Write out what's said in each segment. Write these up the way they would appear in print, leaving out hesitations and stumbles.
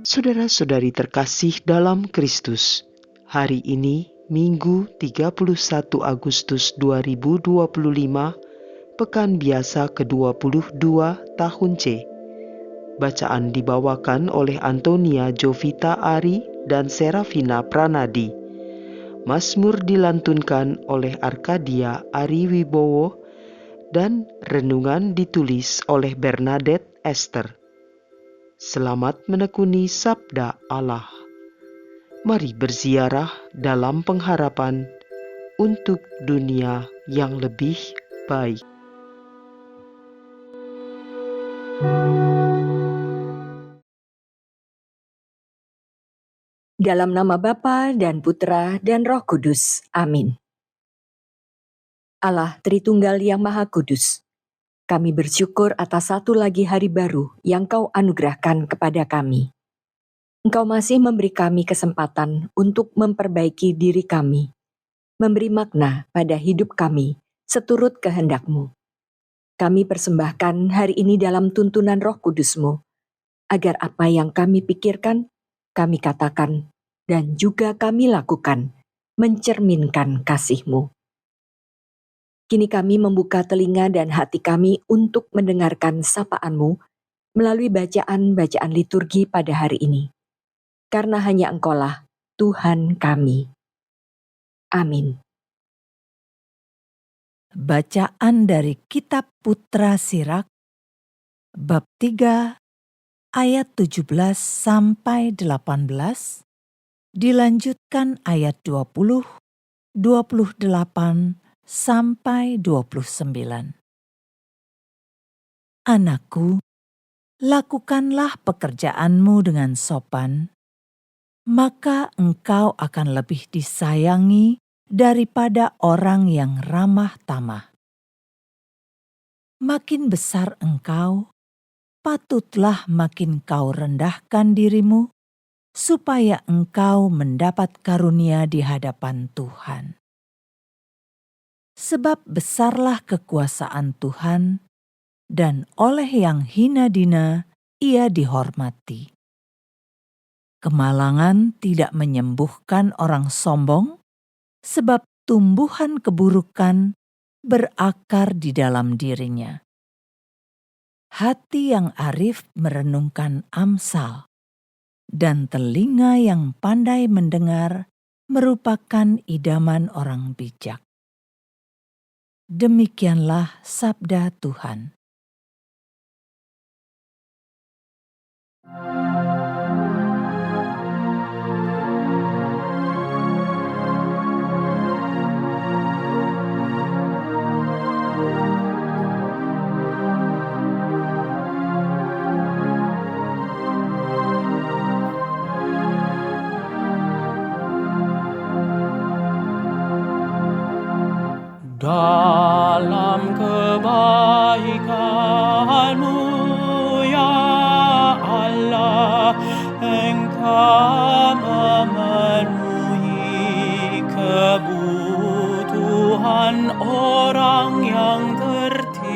Saudara-saudari terkasih dalam Kristus, hari ini Minggu 31 Agustus 2025, Pekan Biasa ke-22 tahun C. Bacaan dibawakan oleh Antonia Jovita Ari dan Serafina Pranadi. Mazmur dilantunkan oleh Arkadia Ari Wibowo dan renungan ditulis oleh Bernadette Esther. Selamat menekuni sabda Allah. Mari berziarah dalam pengharapan untuk dunia yang lebih baik. Dalam nama Bapa dan Putra dan Roh Kudus. Amin. Allah Tritunggal yang Maha Kudus, kami bersyukur atas satu lagi hari baru yang Kau anugerahkan kepada kami. Engkau masih memberi kami kesempatan untuk memperbaiki diri kami, memberi makna pada hidup kami seturut kehendak-Mu. Kami persembahkan hari ini dalam tuntunan Roh Kudus-Mu, agar apa yang kami pikirkan, kami katakan, dan juga kami lakukan, mencerminkan kasih-Mu. Kini kami membuka telinga dan hati kami untuk mendengarkan sapaan-Mu melalui bacaan-bacaan liturgi pada hari ini. Karena hanya Engkaulah Tuhan kami. Amin. Bacaan dari Kitab Putra Sirak, bab 3, ayat 17 sampai 18, dilanjutkan ayat 20, 28 sampai 29. Anakku, lakukanlah pekerjaanmu dengan sopan, maka engkau akan lebih disayangi daripada orang yang ramah tamah. Makin besar engkau, patutlah makin kau rendahkan dirimu, supaya engkau mendapat karunia di hadapan Tuhan. Sebab besarlah kekuasaan Tuhan, dan oleh yang hina-dina ia dihormati. Kemalangan tidak menyembuhkan orang sombong, sebab tumbuhan keburukan berakar di dalam dirinya. Hati yang arif merenungkan Amsal, dan telinga yang pandai mendengar merupakan idaman orang bijak. Demikianlah sabda Tuhan. Dalam kebaikan-Mu, ya Allah, Engkau memenuhi kebutuhan orang yang tertindas.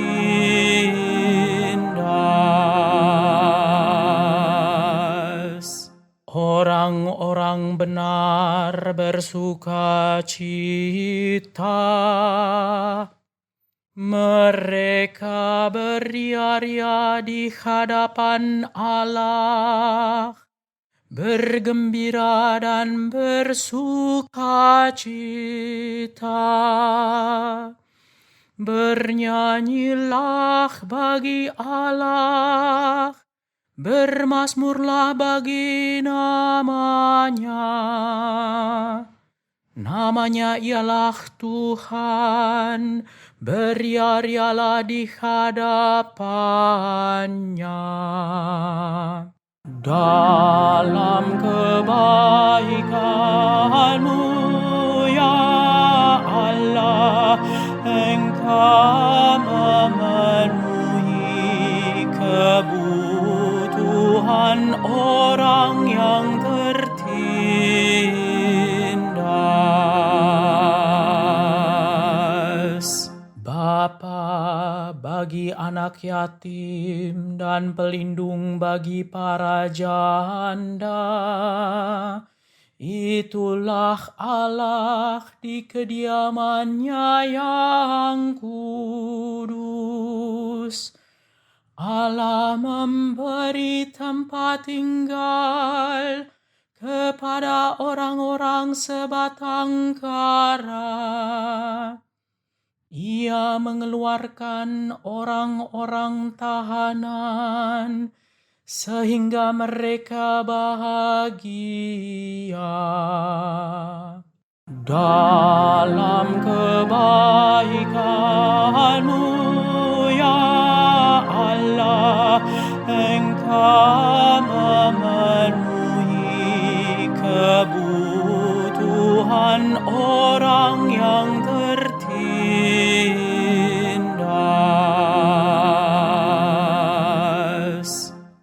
Orang-orang benar bersuka cita, mereka beria-ria di hadapan Allah, bergembira dan bersuka cita. Bernyanyilah bagi Allah, bermazmurlah bagi namanya. Namanya ialah Tuhan, beria-rialah di hadapannya. Dalam kebaikan-Mu, ya Allah, Engkau memenuhi kebutuhan orang yang tertindas. Bapa bagi anak yatim dan pelindung bagi para janda. Itulah Allah di kediamannya yang kudus. Allah memberi tempat tinggal kepada orang-orang sebatang kara. Ia mengeluarkan orang-orang tahanan sehingga mereka bahagia. Dalam kebaikan-Mu, ya Allah, Engkau memenuhi kebutuhan orang yang tertindas.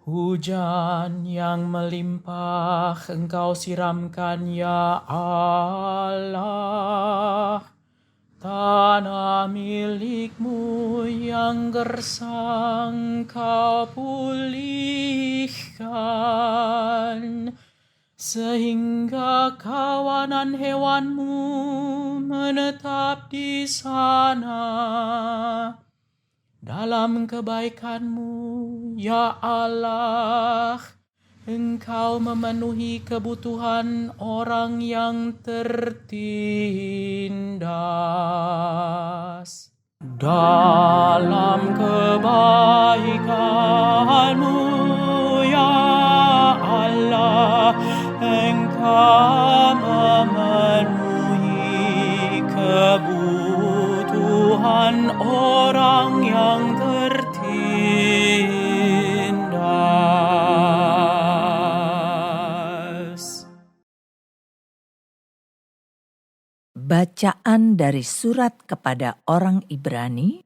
Hujan yang melimpah Engkau siramkan, ya Allah. Tanah milik-Mu yang gersang Kau pulihkan, sehingga kawanan hewan-Mu menetap di sana. Dalam kebaikan-Mu, ya Allah, Engkau memenuhi kebutuhan orang yang tertindas. Dalam kebaikan-Mu, ya Allah, Engkau memenuhi kebutuhan orang yang tertindas. Bacaan dari surat kepada orang Ibrani,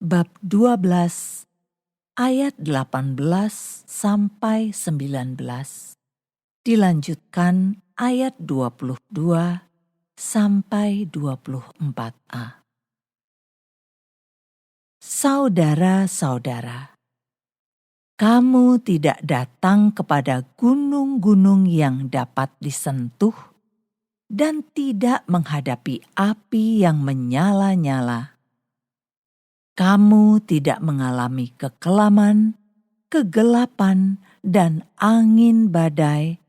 bab 12, ayat 18 sampai 19. Dilanjutkan ayat 22 sampai 24a. Saudara-saudara, kamu tidak datang kepada gunung-gunung yang dapat disentuh dan tidak menghadapi api yang menyala-nyala. Kamu tidak mengalami kekelaman, kegelapan, dan angin badai.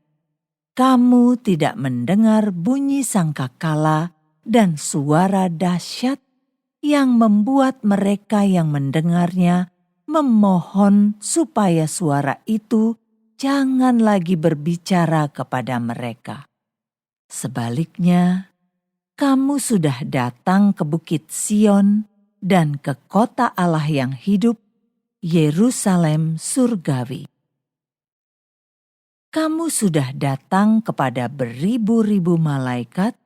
Kamu tidak mendengar bunyi sangkakala dan suara dahsyat yang membuat mereka yang mendengarnya memohon supaya suara itu jangan lagi berbicara kepada mereka. Sebaliknya, kamu sudah datang ke Bukit Sion dan ke kota Allah yang hidup, Yerusalem surgawi. Kamu sudah datang kepada beribu-ribu malaikat,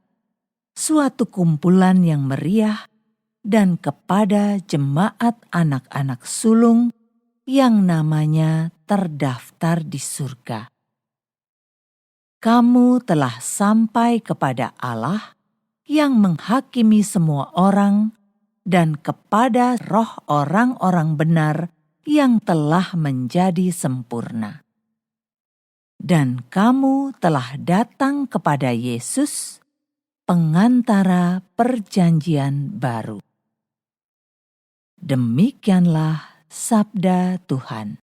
suatu kumpulan yang meriah, dan kepada jemaat anak-anak sulung yang namanya terdaftar di surga. Kamu telah sampai kepada Allah yang menghakimi semua orang dan kepada roh orang-orang benar yang telah menjadi sempurna. Dan kamu telah datang kepada Yesus, pengantara perjanjian baru. Demikianlah sabda Tuhan.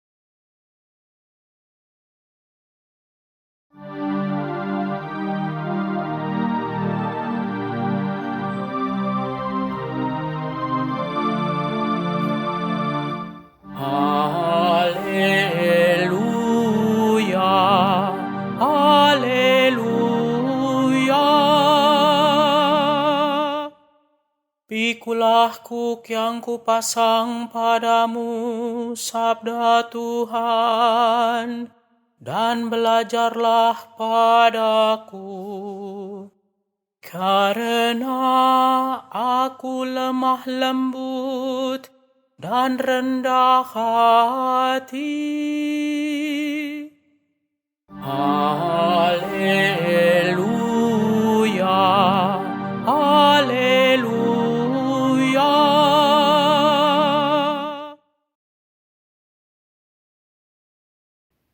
Pikulah kuk yang kupasang padamu, sabda Tuhan, dan belajarlah padaku. Karena aku lemah lembut dan rendah hati. Haleluya, haleluya.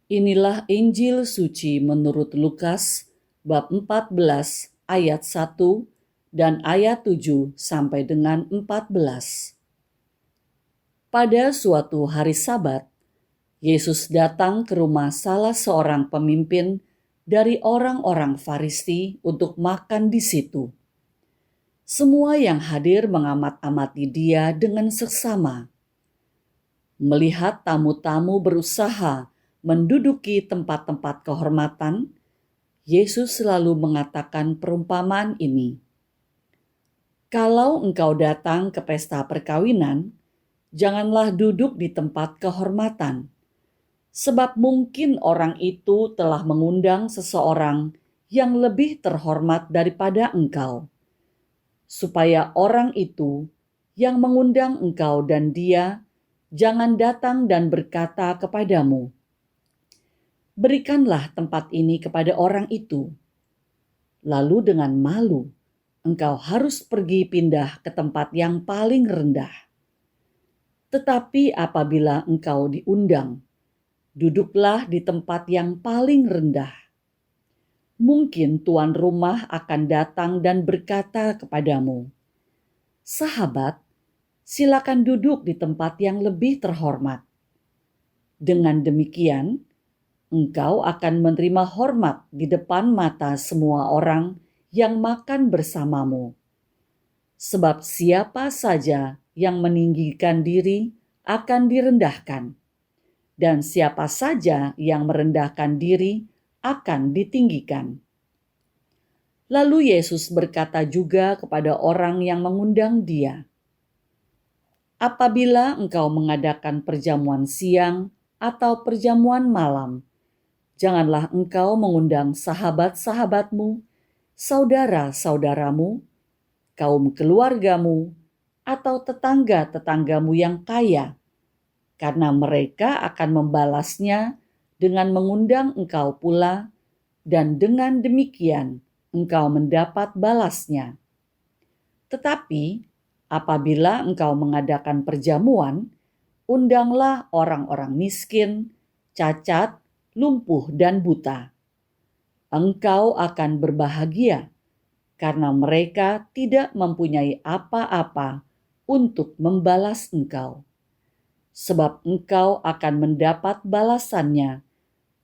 Inilah Injil suci menurut Lukas bab 14 ayat 1 dan ayat 7 sampai dengan 14. Pada suatu hari Sabat, Yesus datang ke rumah salah seorang pemimpin dari orang-orang Farisi untuk makan di situ. Semua yang hadir mengamat-amati dia dengan seksama. Melihat tamu-tamu berusaha menduduki tempat-tempat kehormatan, Yesus selalu mengatakan perumpamaan ini. Kalau engkau datang ke pesta perkawinan, janganlah duduk di tempat kehormatan, sebab mungkin orang itu telah mengundang seseorang yang lebih terhormat daripada engkau, supaya orang itu yang mengundang engkau dan dia jangan datang dan berkata kepadamu, berikanlah tempat ini kepada orang itu. Lalu dengan malu, engkau harus pergi pindah ke tempat yang paling rendah. Tetapi apabila engkau diundang, duduklah di tempat yang paling rendah. Mungkin tuan rumah akan datang dan berkata kepadamu, sahabat, silakan duduk di tempat yang lebih terhormat. Dengan demikian, engkau akan menerima hormat di depan mata semua orang yang makan bersamamu. Sebab siapa saja yang meninggikan diri akan direndahkan, dan siapa saja yang merendahkan diri akan ditinggikan. Lalu Yesus berkata juga kepada orang yang mengundang dia, apabila engkau mengadakan perjamuan siang atau perjamuan malam, janganlah engkau mengundang sahabat-sahabatmu, saudara-saudaramu, kaum keluargamu, atau tetangga-tetanggamu yang kaya, karena mereka akan membalasnya dengan mengundang engkau pula, dan dengan demikian engkau mendapat balasnya. Tetapi apabila engkau mengadakan perjamuan, undanglah orang-orang miskin, cacat, lumpuh dan buta. Engkau akan berbahagia karena mereka tidak mempunyai apa-apa untuk membalas engkau. Sebab engkau akan mendapat balasannya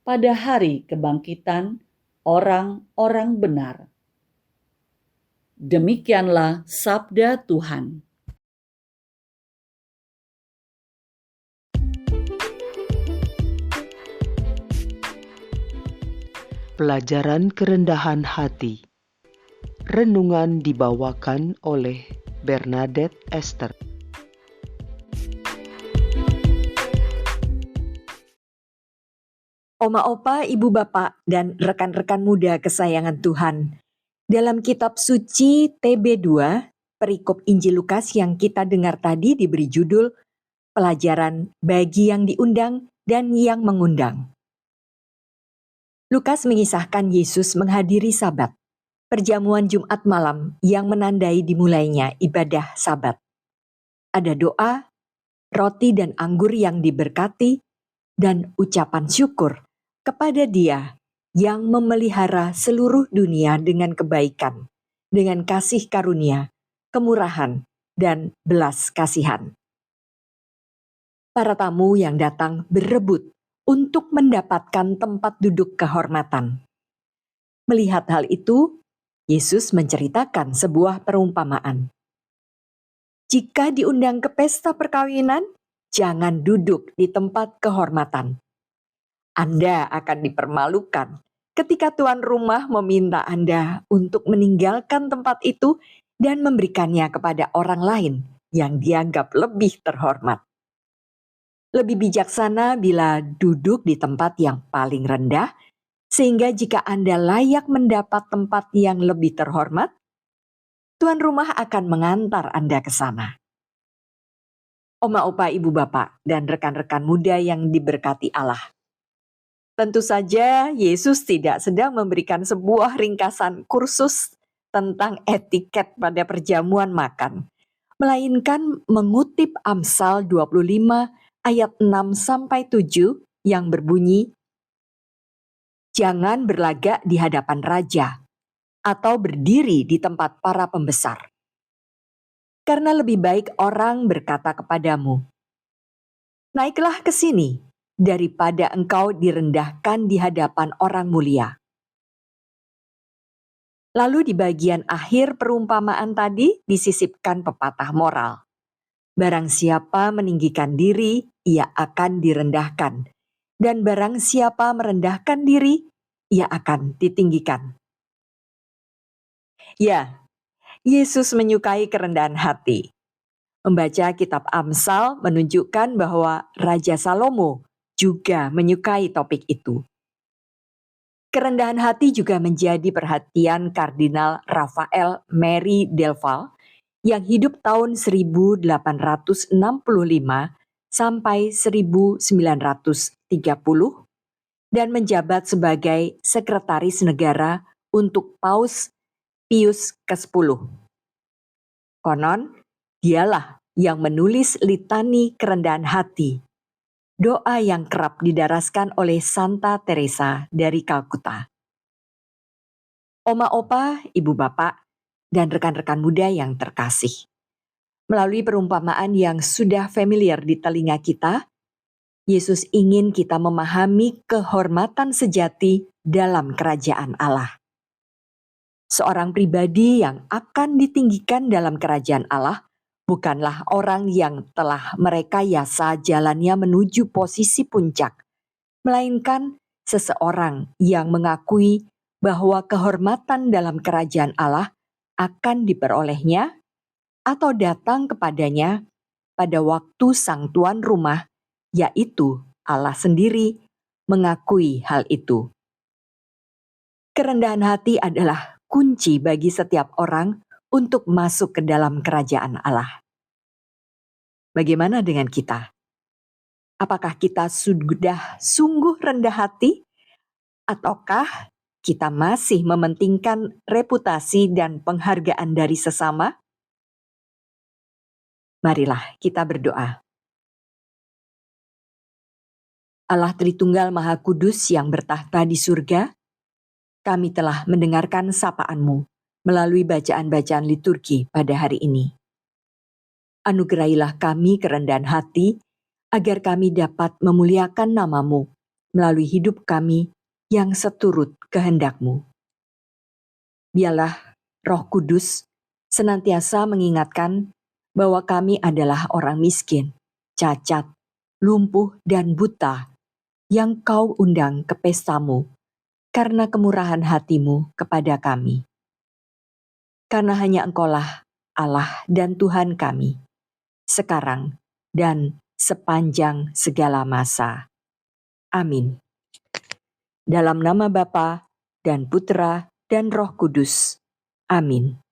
pada hari kebangkitan orang-orang benar. Demikianlah sabda Tuhan. Pelajaran kerendahan hati. Renungan dibawakan oleh Bernadette Esther. Oma opa, ibu bapak, dan rekan-rekan muda kesayangan Tuhan. Dalam kitab suci TB2, perikop Injil Lukas yang kita dengar tadi diberi judul Pelajaran bagi yang diundang dan yang mengundang. Lukas mengisahkan Yesus menghadiri Sabat, perjamuan Jumat malam yang menandai dimulainya ibadah Sabat. Ada doa, roti dan anggur yang diberkati, dan ucapan syukur kepada Dia yang memelihara seluruh dunia dengan kebaikan, dengan kasih karunia, kemurahan, dan belas kasihan. Para tamu yang datang berebut untuk mendapatkan tempat duduk kehormatan. Melihat hal itu, Yesus menceritakan sebuah perumpamaan. Jika diundang ke pesta perkawinan, jangan duduk di tempat kehormatan. Anda akan dipermalukan ketika tuan rumah meminta Anda untuk meninggalkan tempat itu dan memberikannya kepada orang lain yang dianggap lebih terhormat. Lebih bijaksana bila duduk di tempat yang paling rendah, sehingga jika Anda layak mendapat tempat yang lebih terhormat, tuan rumah akan mengantar Anda ke sana. Oma opa, ibu bapak, dan rekan-rekan muda yang diberkati Allah. Tentu saja Yesus tidak sedang memberikan sebuah ringkasan kursus tentang etiket pada perjamuan makan, melainkan mengutip Amsal 25 ayat 6-7 yang berbunyi, Jangan berlagak di hadapan raja atau berdiri di tempat para pembesar. Karena lebih baik orang berkata kepadamu, "Naiklah ke sini," daripada engkau direndahkan di hadapan orang mulia. Lalu di bagian akhir perumpamaan tadi disisipkan pepatah moral. Barang siapa meninggikan diri, ia akan direndahkan. Dan barang siapa merendahkan diri, ia akan ditinggikan. Ya, Yesus menyukai kerendahan hati. Membaca kitab Amsal menunjukkan bahwa Raja Salomo juga menyukai topik itu. Kerendahan hati juga menjadi perhatian Kardinal Raphael Mary Delval yang hidup tahun 1865 sampai 1930 dan menjabat sebagai Sekretaris Negara untuk Paus Pius ke-10. Konon, dialah yang menulis litani kerendahan hati, doa yang kerap didaraskan oleh Santa Teresa dari Kalkuta. Oma opa, ibu bapak, dan rekan-rekan muda yang terkasih. Melalui perumpamaan yang sudah familiar di telinga kita, Yesus ingin kita memahami kehormatan sejati dalam kerajaan Allah. Seorang pribadi yang akan ditinggikan dalam kerajaan Allah bukanlah orang yang telah merekayasa jalannya menuju posisi puncak, melainkan seseorang yang mengakui bahwa kehormatan dalam kerajaan Allah akan diperolehnya atau datang kepadanya pada waktu sang tuan rumah, yaitu Allah sendiri, mengakui hal itu. Kerendahan hati adalah kunci bagi setiap orang untuk masuk ke dalam kerajaan Allah. Bagaimana dengan kita? Apakah kita sudah sungguh rendah hati? Ataukah kita masih mementingkan reputasi dan penghargaan dari sesama? Marilah kita berdoa. Allah Tritunggal Maha Kudus yang bertahta di surga, kami telah mendengarkan sapaan-Mu melalui bacaan-bacaan liturgi pada hari ini. Anugerahilah kami kerendahan hati, agar kami dapat memuliakan nama-Mu melalui hidup kami yang seturut kehendak-Mu. Biarlah Roh Kudus senantiasa mengingatkan bahwa kami adalah orang miskin, cacat, lumpuh, dan buta yang Kau undang ke pesta-Mu karena kemurahan hati-Mu kepada kami. Karena hanya Engkaulah Allah dan Tuhan kami, sekarang dan sepanjang segala masa. Amin. Dalam nama Bapa dan Putra dan Roh Kudus. Amin.